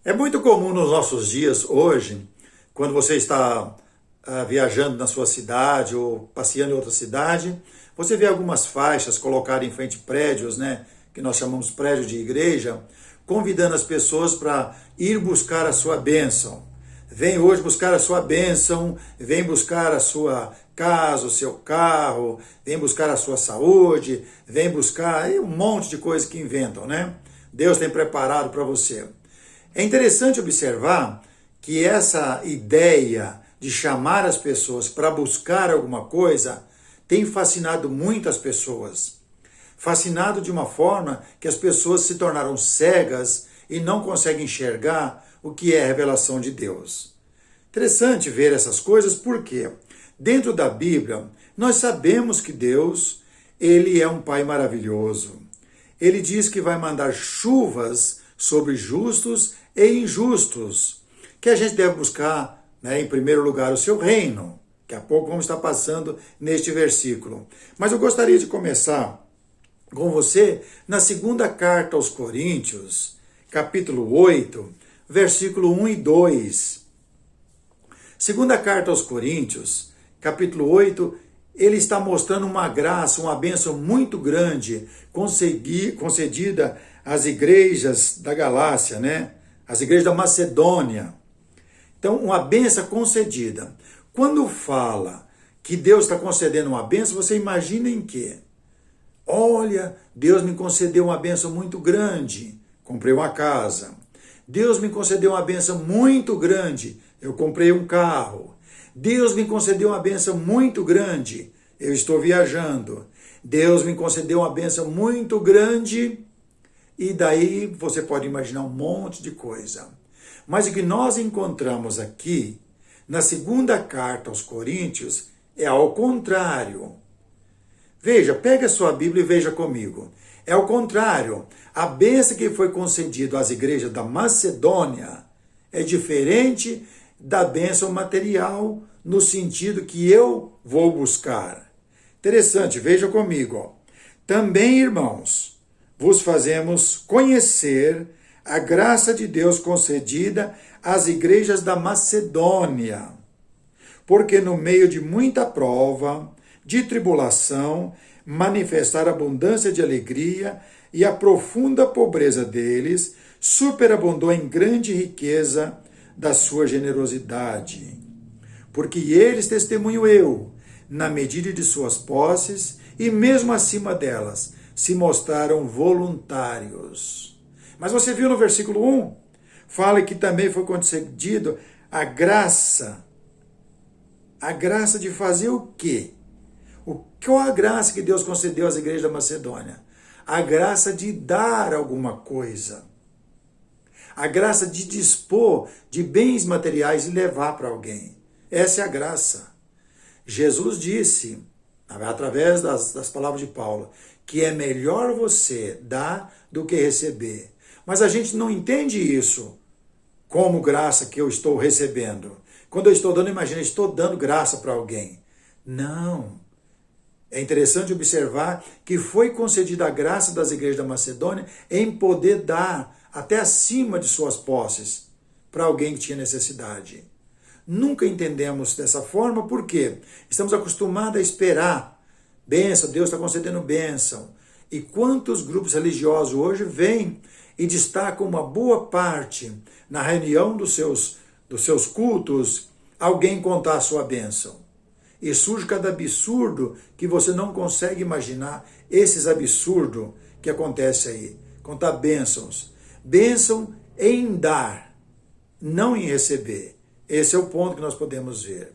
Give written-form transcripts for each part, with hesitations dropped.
É muito comum nos nossos dias hoje, quando você está viajando na sua cidade ou passeando em outra cidade, você vê algumas faixas colocadas em frente a prédios, né, que nós chamamos de prédio de igreja, convidando as pessoas para ir buscar a sua bênção. Vem hoje buscar a sua bênção, vem buscar a sua casa, o seu carro, vem buscar a sua saúde, vem buscar um monte de coisa que inventam, né? Deus tem preparado para você. É interessante observar que essa ideia de chamar as pessoas para buscar alguma coisa tem fascinado muitas pessoas. Fascinado de uma forma que as pessoas se tornaram cegas e não conseguem enxergar o que é a revelação de Deus. Interessante ver essas coisas porque dentro da Bíblia nós sabemos que Deus, ele é um Pai maravilhoso. Ele diz que vai mandar chuvas sobre justos e injustos, que a gente deve buscar, né, em primeiro lugar, o seu reino. Daqui a pouco vamos estar passando neste versículo. Mas eu gostaria de começar com você na segunda carta aos Coríntios, capítulo 8, versículo 1 e 2. Segunda carta aos Coríntios, capítulo 8, ele está mostrando uma graça, uma bênção muito grande concedida às igrejas da Galácia, né? As igrejas da Macedônia. Então, uma bênção concedida. Quando fala que Deus está concedendo uma bênção, você imagina em quê? Olha, Deus me concedeu uma bênção muito grande, comprei uma casa. Deus me concedeu uma bênção muito grande, eu comprei um carro. Deus me concedeu uma bênção muito grande, eu estou viajando. Deus me concedeu uma bênção muito grande, e daí você pode imaginar um monte de coisa. Mas o que nós encontramos aqui, na segunda carta aos Coríntios, é ao contrário. Veja, pega a sua Bíblia e veja comigo. É ao contrário. A bênção que foi concedida às igrejas da Macedônia é diferente da bênção material, no sentido que eu vou buscar. Interessante, veja comigo. Ó. Também, irmãos, vos fazemos conhecer a graça de Deus concedida às igrejas da Macedônia. Porque no meio de muita prova, de tribulação, manifestar abundância de alegria e a profunda pobreza deles superabundou em grande riqueza da sua generosidade. Porque eles, testemunho eu, na medida de suas posses e mesmo acima delas, se mostraram voluntários. Mas você viu no versículo 1? Fala que também foi concedido a graça. A graça de fazer o quê? Qual a graça que Deus concedeu às igrejas da Macedônia? A graça de dar alguma coisa. A graça de dispor de bens materiais e levar para alguém. Essa é a graça. Jesus disse, através das palavras de Paulo, que é melhor você dar do que receber. Mas a gente não entende isso como graça que eu estou recebendo. Quando eu estou dando, imagina, eu estou dando graça para alguém. Não. É interessante observar que foi concedida a graça das igrejas da Macedônia em poder dar até acima de suas posses para alguém que tinha necessidade. Nunca entendemos dessa forma, porque estamos acostumados a esperar. Bênção, Deus está concedendo bênção. E quantos grupos religiosos hoje vêm e destacam uma boa parte na reunião dos seus cultos, alguém contar a sua bênção. E surge cada absurdo que você não consegue imaginar, esses absurdos que acontecem aí. Contar bênçãos. Bênção em dar, não em receber. Esse é o ponto que nós podemos ver.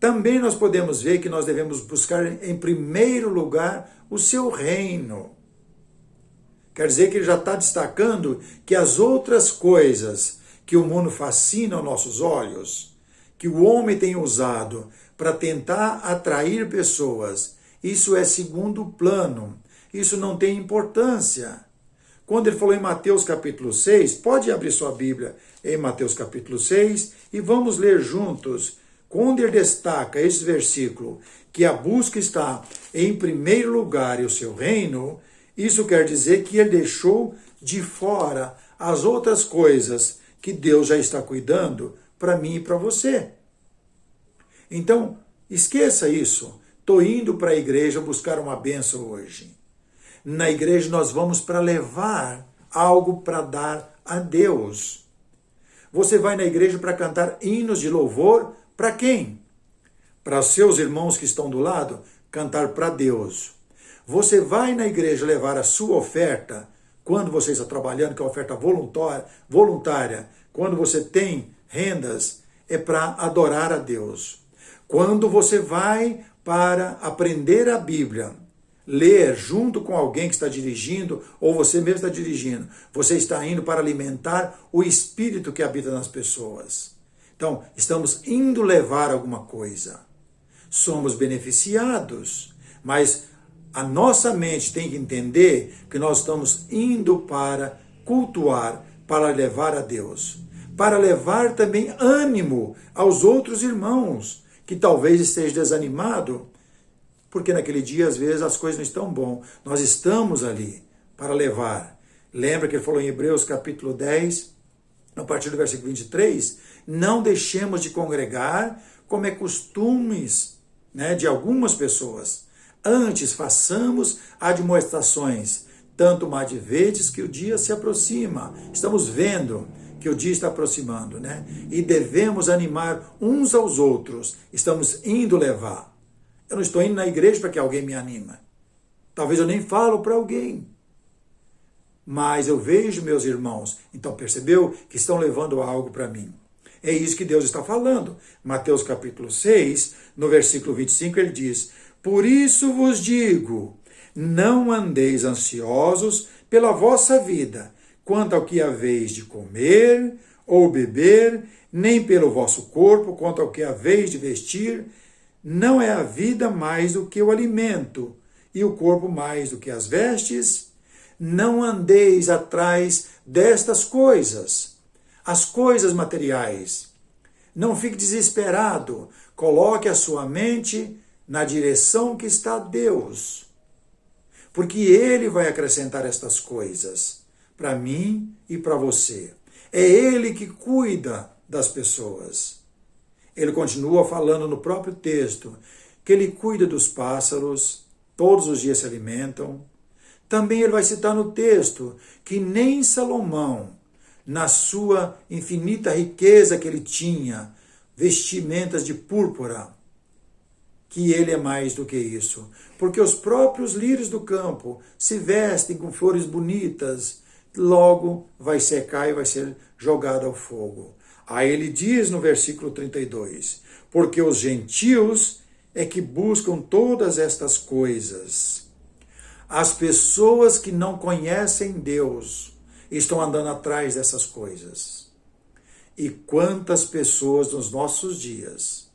Também nós podemos ver que nós devemos buscar em primeiro lugar o seu reino. Quer dizer que ele já está destacando que as outras coisas que o mundo fascina aos nossos olhos, que o homem tem usado para tentar atrair pessoas, isso é segundo plano, isso não tem importância. Quando ele falou em Mateus capítulo 6, pode abrir sua Bíblia em Mateus capítulo 6 e vamos ler juntos. Quando ele destaca esse versículo, que a busca está em primeiro lugar e o seu reino, isso quer dizer que ele deixou de fora as outras coisas que Deus já está cuidando para mim e para você. Então, esqueça isso. Estou indo para a igreja buscar uma bênção hoje. Na igreja nós vamos para levar algo para dar a Deus. Você vai na igreja para cantar hinos de louvor para quem? Para os seus irmãos que estão do lado? Cantar para Deus. Você vai na igreja levar a sua oferta, quando você está trabalhando, que é a oferta voluntária, quando você tem rendas, é para adorar a Deus. Quando você vai para aprender a Bíblia, ler junto com alguém que está dirigindo, ou você mesmo está dirigindo, você está indo para alimentar o Espírito que habita nas pessoas. Então, estamos indo levar alguma coisa. Somos beneficiados, mas a nossa mente tem que entender que nós estamos indo para cultuar, para levar a Deus, para levar também ânimo aos outros irmãos, que talvez esteja desanimado, porque naquele dia, às vezes, as coisas não estão bom. Nós estamos ali para levar. Lembra que ele falou em Hebreus capítulo 10, a partir do versículo 23, não deixemos de congregar, como é costumes, de algumas pessoas. Antes façamos admoestações, tanto mais de vezes que o dia se aproxima. Estamos vendo que o dia está aproximando, E devemos animar uns aos outros. Estamos indo levar. Eu não estou indo na igreja para que alguém me anime. Talvez eu nem falo para alguém. Mas eu vejo meus irmãos. Então percebeu que estão levando algo para mim. É isso que Deus está falando. Mateus capítulo 6, no versículo 25, ele diz: por isso vos digo, não andeis ansiosos pela vossa vida, quanto ao que haveis de comer ou beber, nem pelo vosso corpo, quanto ao que haveis de vestir. Não é a vida mais do que o alimento, e o corpo mais do que as vestes? Não andeis atrás destas coisas, as coisas materiais. Não fique desesperado, coloque a sua mente na direção que está Deus, porque Ele vai acrescentar estas coisas para mim e para você. É Ele que cuida das pessoas. Ele continua falando no próprio texto que Ele cuida dos pássaros, todos os dias se alimentam. Também ele vai citar no texto que nem Salomão, na sua infinita riqueza que ele tinha, vestimentas de púrpura, que ele é mais do que isso. Porque os próprios lírios do campo se vestem com flores bonitas, logo vai secar e vai ser jogado ao fogo. Aí ele diz no versículo 32, porque os gentios é que buscam todas estas coisas. As pessoas que não conhecem Deus estão andando atrás dessas coisas. E quantas pessoas nos nossos dias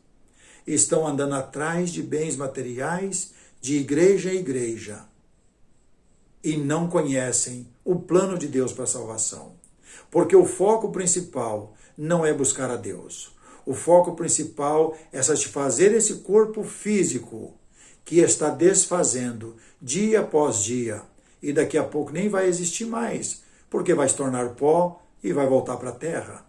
estão andando atrás de bens materiais, de igreja em igreja, e não conhecem o plano de Deus para a salvação. Porque o foco principal não é buscar a Deus. O foco principal é satisfazer esse corpo físico que está desfazendo dia após dia, e daqui a pouco nem vai existir mais, porque vai se tornar pó e vai voltar para a terra.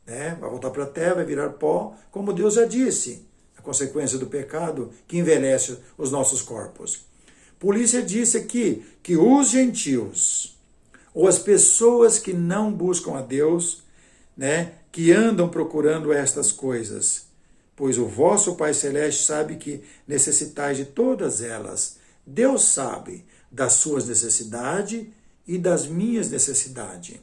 Vai voltar para a terra, vai virar pó, como Deus já disse, a consequência do pecado que envelhece os nossos corpos. Polícia disse aqui que os gentios, ou as pessoas que não buscam a Deus, que andam procurando estas coisas, pois o vosso Pai Celeste sabe que necessitais de todas elas. Deus sabe das suas necessidades e das minhas necessidades.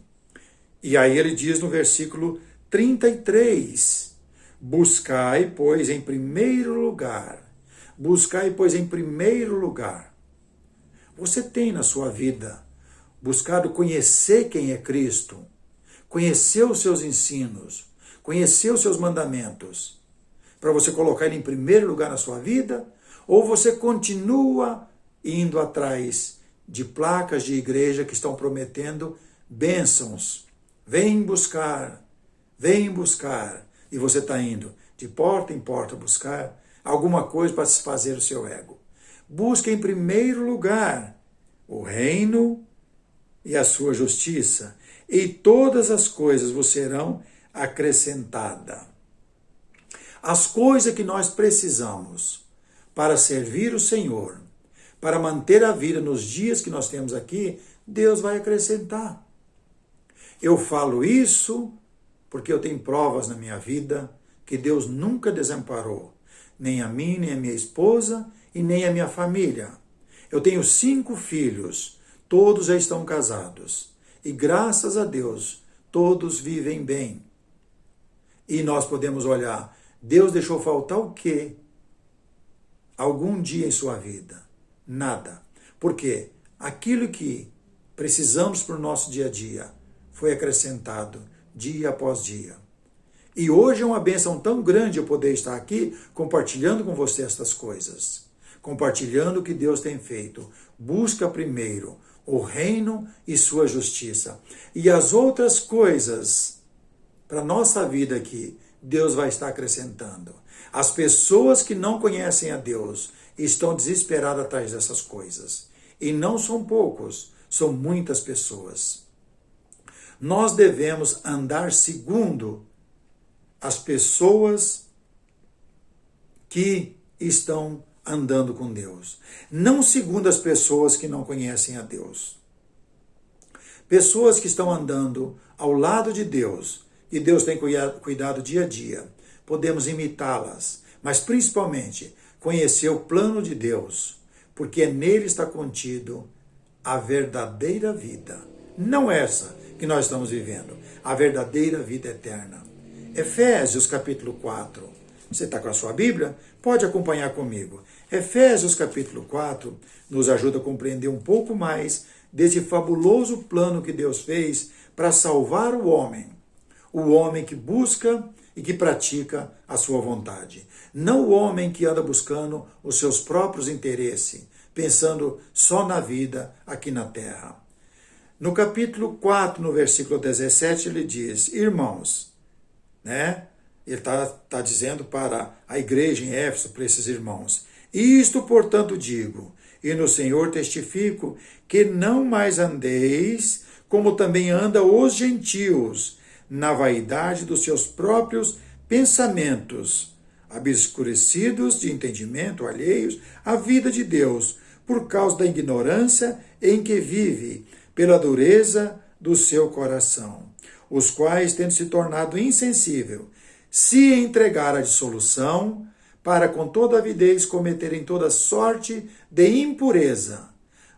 E aí ele diz no versículo 33, buscai, pois, em primeiro lugar. Buscai, pois, em primeiro lugar. Você tem na sua vida buscado conhecer quem é Cristo, conhecer os seus ensinos, conhecer os seus mandamentos, para você colocar ele em primeiro lugar na sua vida? Ou você continua indo atrás de placas de igreja que estão prometendo bênçãos? Vem buscar, e você está indo de porta em porta buscar alguma coisa para satisfazer o seu ego. Busque em primeiro lugar o reino e a sua justiça. e todas as coisas vos serão acrescentadas. As coisas que nós precisamos para servir o Senhor, para manter a vida nos dias que nós temos aqui, Deus vai acrescentar. Eu falo isso porque eu tenho provas na minha vida que Deus nunca desamparou, nem a mim, nem a minha esposa e nem a minha família. Eu tenho 5 filhos, todos já estão casados e graças a Deus todos vivem bem. E nós podemos olhar, Deus deixou faltar o quê? Algum dia em sua vida? Nada. Porque aquilo que precisamos para o nosso dia a dia foi acrescentado dia após dia. E hoje é uma bênção tão grande eu poder estar aqui compartilhando com você estas coisas. Compartilhando o que Deus tem feito. Busca primeiro o reino e sua justiça. E as outras coisas para a nossa vida aqui, Deus vai estar acrescentando. As pessoas que não conhecem a Deus estão desesperadas atrás dessas coisas. E não são poucos, são muitas pessoas. Nós devemos andar segundo as pessoas que estão andando com Deus. Não segundo as pessoas que não conhecem a Deus. Pessoas que estão andando ao lado de Deus, e Deus tem cuidado dia a dia. Podemos imitá-las, mas principalmente conhecer o plano de Deus, porque nele está contido a verdadeira vida. Não essa que nós estamos vivendo, a verdadeira vida eterna. Efésios capítulo 4. Você está com a sua Bíblia? Pode acompanhar comigo. Efésios capítulo 4 nos ajuda a compreender um pouco mais desse fabuloso plano que Deus fez para salvar o homem que busca e que pratica a sua vontade. Não o homem que anda buscando os seus próprios interesses, pensando só na vida aqui na terra. No capítulo 4, no versículo 17, ele diz, irmãos, né? Ele está dizendo para a igreja em Éfeso, para esses irmãos, isto, portanto, digo, e no Senhor testifico, que não mais andeis como também andam os gentios, na vaidade dos seus próprios pensamentos, obscurecidos de entendimento, alheios à vida de Deus, por causa da ignorância em que vive, pela dureza do seu coração, os quais, tendo se tornado insensível, se entregaram à dissolução, para com toda avidez cometerem toda sorte de impureza.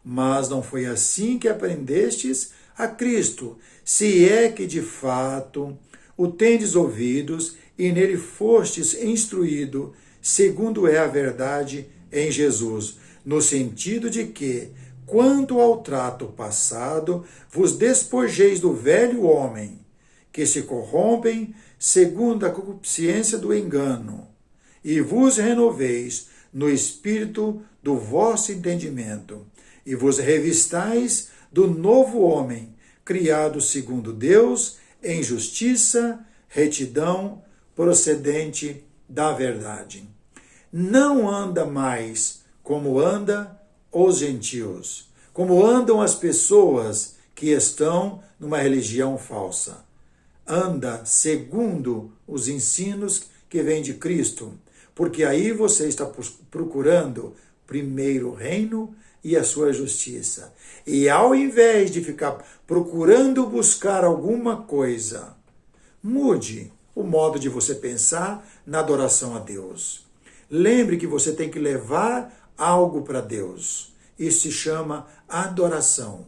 Mas não foi assim que aprendestes a Cristo, se é que de fato o tendes ouvidos e nele fostes instruído, segundo é a verdade em Jesus, no sentido de que, quanto ao trato passado, vos despojeis do velho homem, que se corrompem segundo a concupiscência do engano, e vos renoveis no espírito do vosso entendimento, e vos revistais do novo homem, criado segundo Deus, em justiça, retidão, procedente da verdade. Não anda mais como anda os gentios, como andam as pessoas que estão numa religião falsa. Anda segundo os ensinos que vêm de Cristo, porque aí você está procurando primeiro o reino e a sua justiça. E ao invés de ficar procurando buscar alguma coisa, mude o modo de você pensar na adoração a Deus. Lembre que você tem que levar algo para Deus. Isso se chama adoração.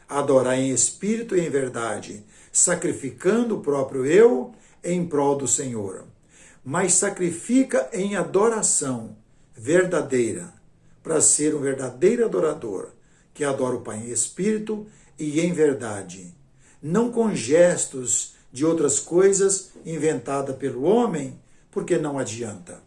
Adorar em espírito e em verdade, sacrificando o próprio eu em prol do Senhor. Mas sacrifica em adoração verdadeira, para ser um verdadeiro adorador, que adora o Pai em espírito e em verdade, não com gestos de outras coisas inventadas pelo homem, porque não adianta.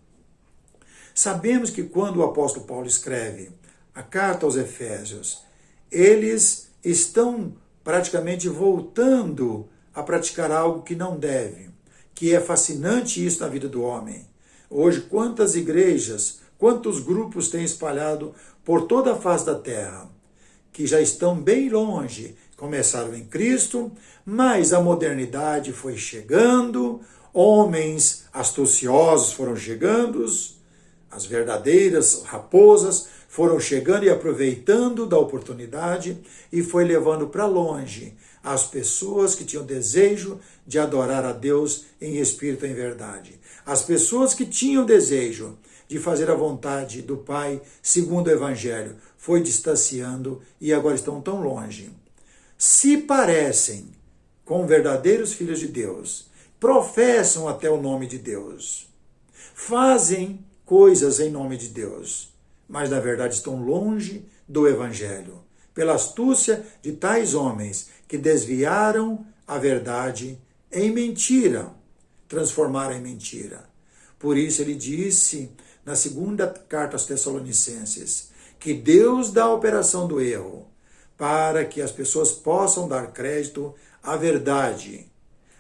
Sabemos que quando o apóstolo Paulo escreve a carta aos Efésios, eles estão praticamente voltando a praticar algo que não devem, que é fascinante isso na vida do homem. Hoje, quantas igrejas, quantos grupos têm espalhado por toda a face da terra, que já estão bem longe, começaram em Cristo, mas a modernidade foi chegando, homens astuciosos foram chegando, as verdadeiras raposas foram chegando e aproveitando da oportunidade e foi levando para longe as pessoas que tinham desejo de adorar a Deus em espírito e em verdade. As pessoas que tinham desejo de fazer a vontade do Pai segundo o Evangelho foi distanciando e agora estão tão longe. Se parecem com verdadeiros filhos de Deus, professam até o nome de Deus, fazem coisas em nome de Deus, mas na verdade estão longe do Evangelho, pela astúcia de tais homens que desviaram a verdade em mentira, transformaram em mentira. Por isso ele disse na segunda carta aos Tessalonicenses que Deus dá a operação do erro para que as pessoas possam dar crédito à verdade.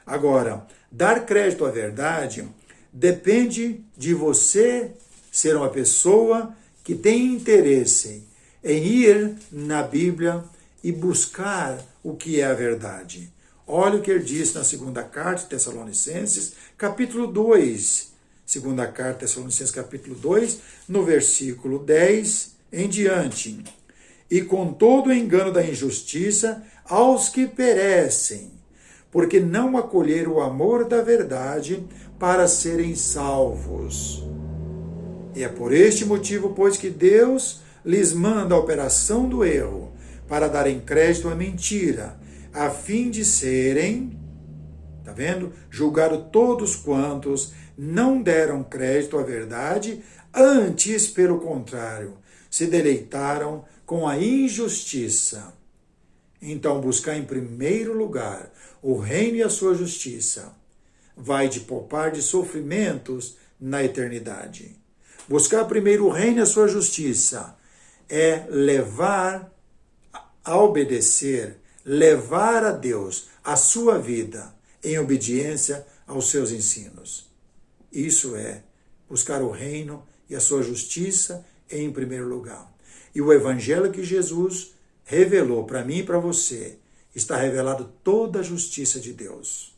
Agora, dar crédito à verdade depende de você ser uma pessoa que tem interesse em ir na Bíblia e buscar o que é a verdade. Olha o que ele diz na segunda carta de Tessalonicenses, capítulo 2. Segunda carta de Tessalonicenses, capítulo 2, no versículo 10 em diante. E com todo o engano da injustiça aos que perecem, porque não acolheram o amor da verdade para serem salvos. E é por este motivo, pois, que Deus lhes manda a operação do erro, para darem crédito à mentira, a fim de serem, tá vendo? Julgados todos quantos não deram crédito à verdade, antes, pelo contrário, se deleitaram com a injustiça. Então, buscar em primeiro lugar o reino e a sua justiça vai te poupar de sofrimentos na eternidade. Buscar primeiro o reino e a sua justiça é levar a obedecer, levar a Deus a sua vida em obediência aos seus ensinos. Isso é buscar o reino e a sua justiça em primeiro lugar. E o evangelho que Jesus revelou para mim e para você, está revelado toda a justiça de Deus.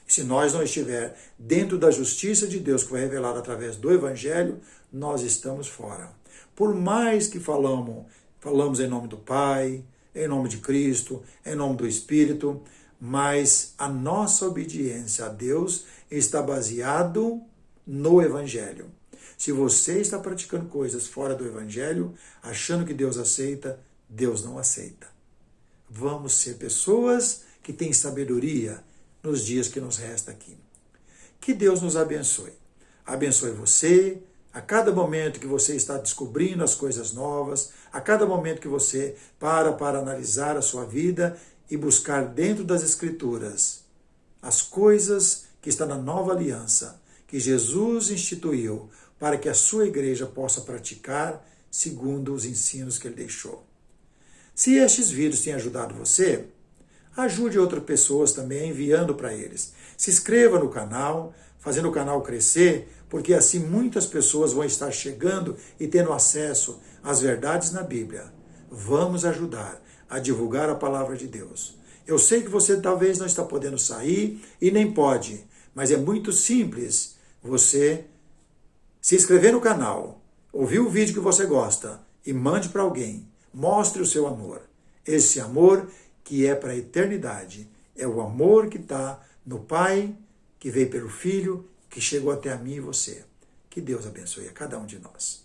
Se nós não estiver dentro da justiça de Deus que foi revelada através do evangelho, nós estamos fora. Por mais que falamos em nome do Pai, em nome de Cristo, em nome do Espírito, mas a nossa obediência a Deus está baseado no evangelho. Se você está praticando coisas fora do evangelho, achando que Deus aceita, Deus não aceita. Vamos ser pessoas que têm sabedoria nos dias que nos resta aqui. Que Deus nos abençoe. Abençoe você, a cada momento que você está descobrindo as coisas novas, a cada momento que você para analisar a sua vida e buscar dentro das Escrituras as coisas que estão na nova aliança, que Jesus instituiu para que a sua igreja possa praticar segundo os ensinos que ele deixou. Se estes vídeos têm ajudado você, ajude outras pessoas também enviando para eles. Se inscreva no canal, fazendo o canal crescer, porque assim muitas pessoas vão estar chegando e tendo acesso às verdades na Bíblia. Vamos ajudar a divulgar a palavra de Deus. Eu sei que você talvez não está podendo sair e nem pode, mas é muito simples você se inscrever no canal, ouvir o vídeo que você gosta e mande para alguém. Mostre o seu amor. Esse amor que é para a eternidade. É o amor que está no Pai, que veio pelo Filho, que chegou até a mim e você. Que Deus abençoe a cada um de nós.